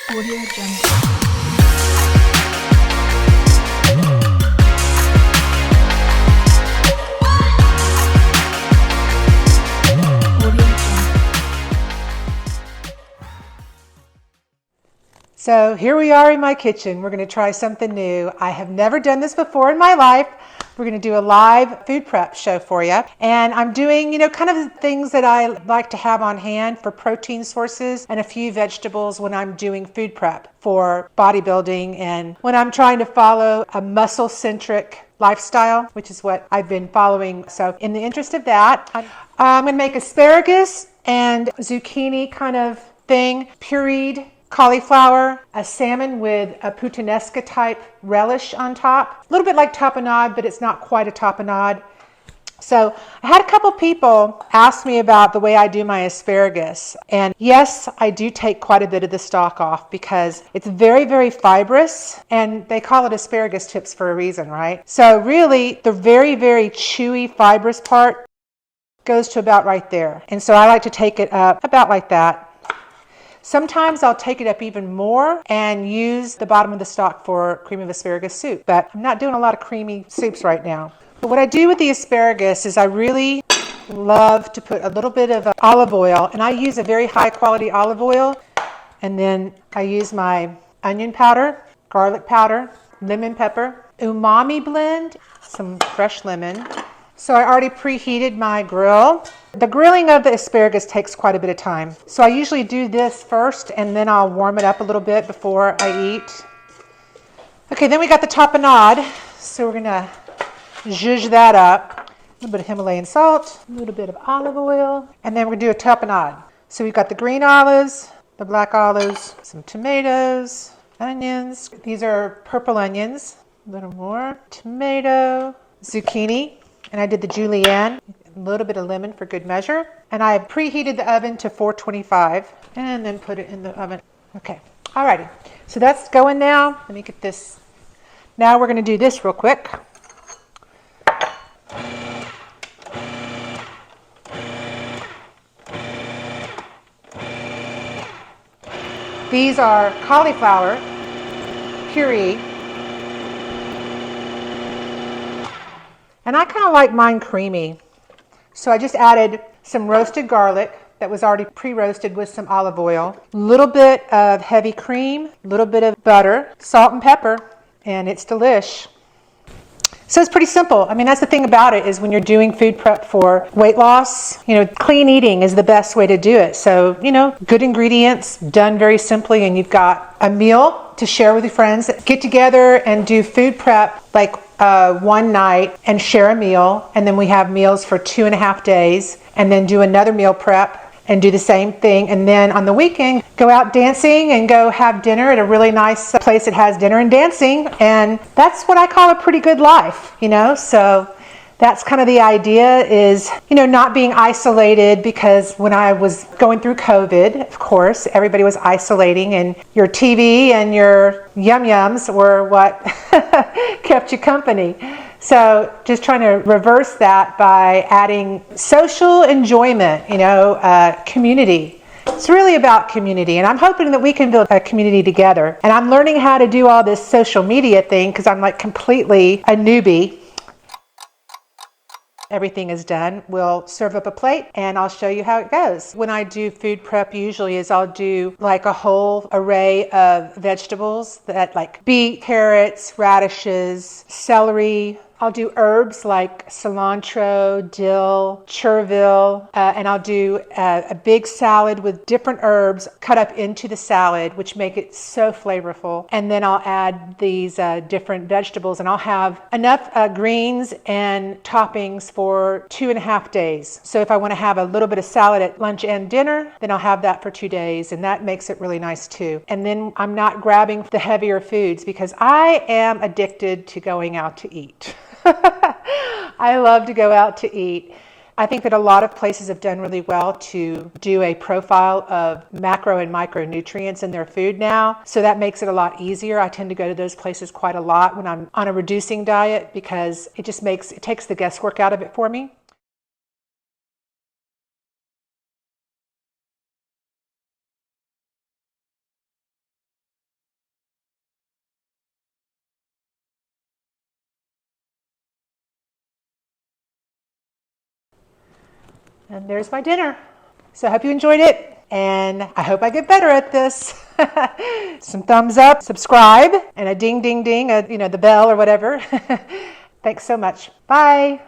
Audio Jungle. So here we are in my kitchen. We're going to try something new. I have never done this before in my life. We're going to do a live food prep show for you. And I'm doing, kind of things that I like to have on hand for protein sources and a few vegetables when I'm doing food prep for bodybuilding and when I'm trying to follow a muscle-centric lifestyle, which is what I've been following. So in the interest of that, I'm going to make asparagus and zucchini kind of thing, pureed cauliflower, a salmon with a puttanesca type relish on top. A little bit like tapenade, but it's not quite a tapenade. So I had a couple people ask me about the way I do my asparagus. And yes, I do take quite a bit of the stalk off because it's very, very fibrous, and they call it asparagus tips for a reason, right? So really the very, very chewy fibrous part goes to about right there. And so I like to take it up about like that. Sometimes I'll take it up even more and use the bottom of the stalk for cream of asparagus soup, but I'm not doing a lot of creamy soups right now. But what I do with the asparagus is I really love to put a little bit of olive oil, and I use a very high quality olive oil, and then I use my onion powder, garlic powder, lemon pepper, umami blend, some fresh lemon. So I already preheated my grill. The grilling of the asparagus takes quite a bit of time. So I usually do this first and then I'll warm it up a little bit before I eat. Okay, then we got the tapenade. So we're gonna zhuzh that up. A little bit of Himalayan salt, a little bit of olive oil, and then we're gonna do a tapenade. So we've got the green olives, the black olives, some tomatoes, onions. These are purple onions, a little more, tomato, zucchini. And I did the julienne, a little bit of lemon for good measure. And I preheated the oven to 425 and then put it in the oven. Okay, alrighty. So that's going now. Let me get this. Now we're going to do this real quick. These are cauliflower puree. And I kind of like mine creamy. So I just added some roasted garlic that was already pre-roasted with some olive oil, a little bit of heavy cream, a little bit of butter, salt and pepper, and it's delish. So it's pretty simple. I mean, that's the thing about it is when you're doing food prep for weight loss, clean eating is the best way to do it. So, good ingredients done very simply, and you've got a meal to share with your friends. Get together and do food prep like one night and share a meal, and then we have meals for 2.5 days, and then do another meal prep and do the same thing, and then on the weekend go out dancing and go have dinner at a really nice place that has dinner and dancing, and that's what I call a pretty good life, so that's kind of the idea is, not being isolated, because when I was going through COVID, of course, everybody was isolating, and your TV and your yum-yums were what kept you company. So just trying to reverse that by adding social enjoyment, community. It's really about community, and I'm hoping that we can build a community together. And I'm learning how to do all this social media thing because I'm like completely a newbie. Everything is done. We'll serve up a plate and I'll show you how it goes. When I do food prep usually is I'll do like a whole array of vegetables that like beet, carrots, radishes, celery. I'll do herbs like cilantro, dill, chervil, and I'll do a big salad with different herbs cut up into the salad, which make it so flavorful. And then I'll add these different vegetables, and I'll have enough greens and toppings for 2.5 days. So if I want to have a little bit of salad at lunch and dinner, then I'll have that for 2 days, and that makes it really nice too. And then I'm not grabbing the heavier foods because I am addicted to going out to eat. I love to go out to eat. I think that a lot of places have done really well to do a profile of macro and micronutrients in their food now. So that makes it a lot easier. I tend to go to those places quite a lot when I'm on a reducing diet because it takes the guesswork out of it for me. And there's my dinner. So I hope you enjoyed it, and I hope I get better at this. Some thumbs up, subscribe, and a ding, ding, ding, the bell or whatever. Thanks so much. Bye.